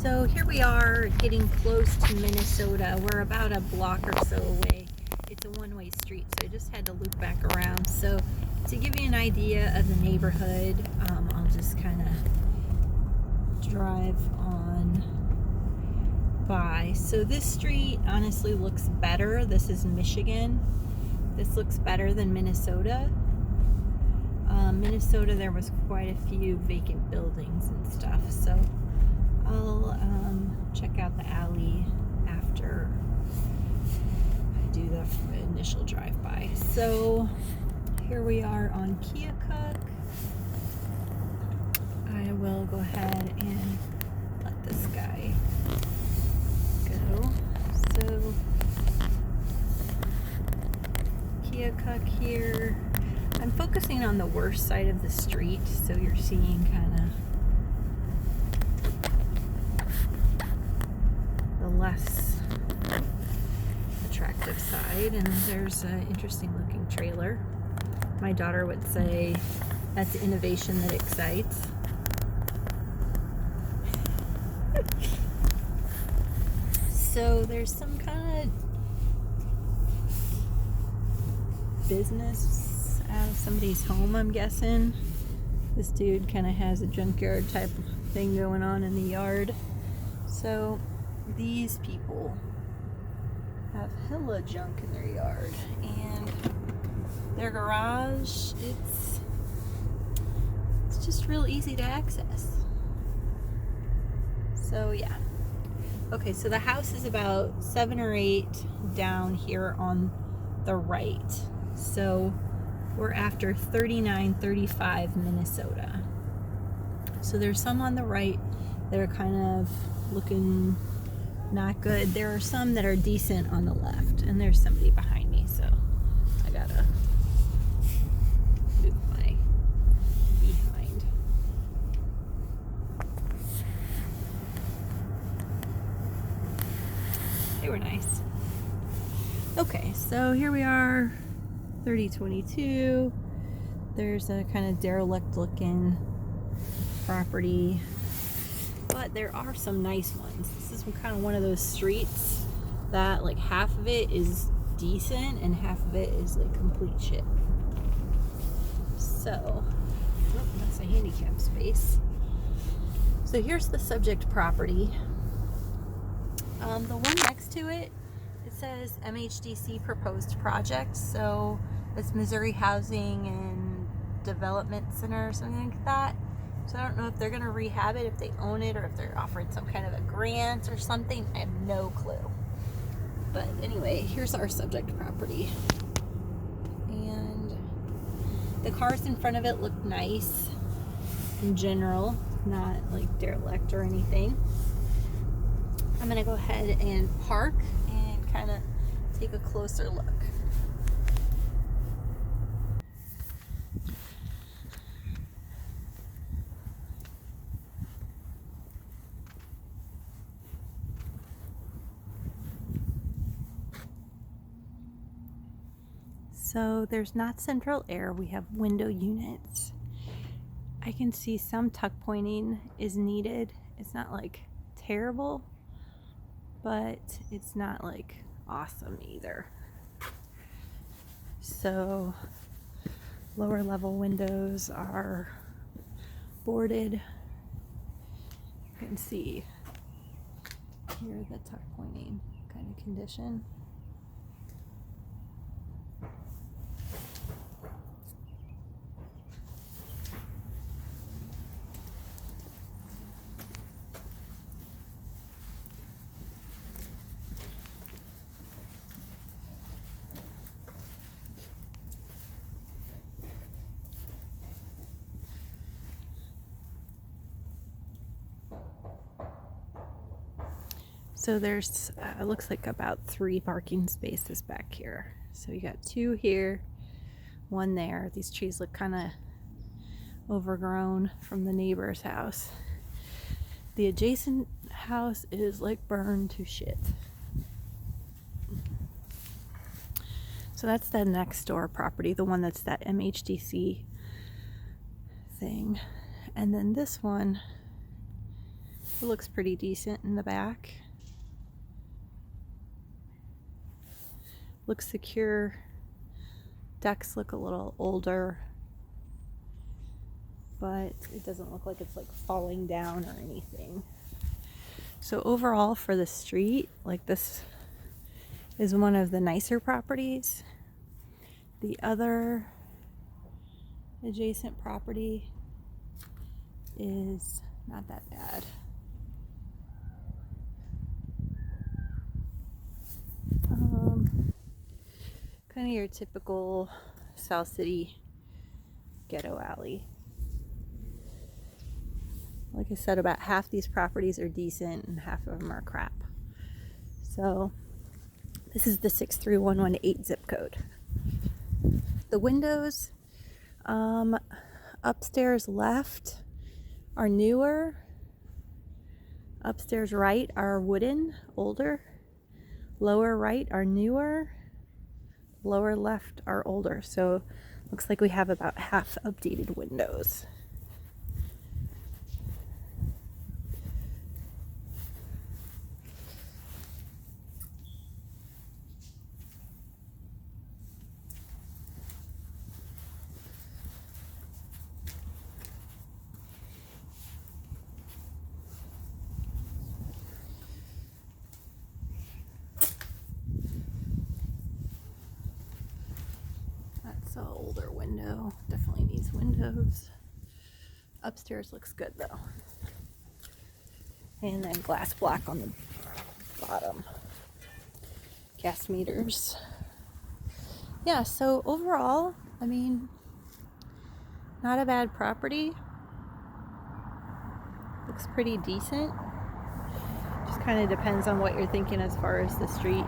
So here we are getting close to Minnesota. We're about a block or so away. It's a one-way street, so I just had to loop back around. So to give you an idea of the neighborhood, I'll just kind of drive on by. So this street honestly looks better. This is Michigan. This looks better than Minnesota. Minnesota, there was quite a few vacant buildings and stuff. So I'll check out the alley after I do the initial drive-by. So here we are on Keokuk. I will go ahead and let this guy go. So Keokuk here. I'm focusing on the worst side of the street, so you're seeing kind of the less attractive side, and there's an interesting looking trailer. My daughter would say that's innovation that excites. So there's some kind of business out of somebody's home, I'm guessing. This dude kind of has a junkyard type of thing going on in the yard. So these people have hella junk in their yard, and their garage, it's just real easy to access. So yeah. Okay, so the house is about 7 or 8 down here on the right. So we're after 3935 Minnesota. So there's some on the right that are kind of looking not good. There are some that are decent on the left, and there's somebody behind me, so I gotta move my behind. They were nice. Okay, so here we are, 3022. There's a kind of derelict looking property, but there are some nice ones. This is kind of one of those streets that like half of it is decent and half of it is like complete shit. So that's a handicap space. So here's the subject property. The one next to it, it says MHDC proposed project. So it's Missouri Housing and Development Center or something like that. So I don't know if they're going to rehab it, if they own it, or if they're offering some kind of a grant or something. I have no clue. But anyway, here's our subject property. And the cars in front of it look nice in general, not like derelict or anything. I'm going to go ahead and park and kind of take a closer look. So there's not central air, we have window units. I can see some tuck pointing is needed. It's not like terrible, but it's not like awesome either. So lower level windows are boarded. You can see here the tuck pointing kind of condition. So there's, it looks like about 3 parking spaces back here. So you got 2 here, 1 there. These trees look kind of overgrown from the neighbor's house. The adjacent house is like burned to shit. So that's the next door property, the one that's that MHDC thing. And then this one It looks pretty decent in the back. Looks secure. Decks look a little older, but it doesn't look like it's like falling down or anything. So overall for the street, like this is one of the nicer properties. The other adjacent property is not that bad. Kind of your typical South City ghetto alley. Like I said, about half these properties are decent and half of them are crap. So this is the 63118 zip code. The windows upstairs left are newer. Upstairs right are wooden, older. Lower right are newer. Lower left are older. So looks like we have about half updated windows. That's an older window. Definitely needs windows. Upstairs looks good though. And then glass block on the bottom. Gas meters. Yeah, so overall, I mean, not a bad property. Looks pretty decent. Just kind of depends on what you're thinking as far as the street.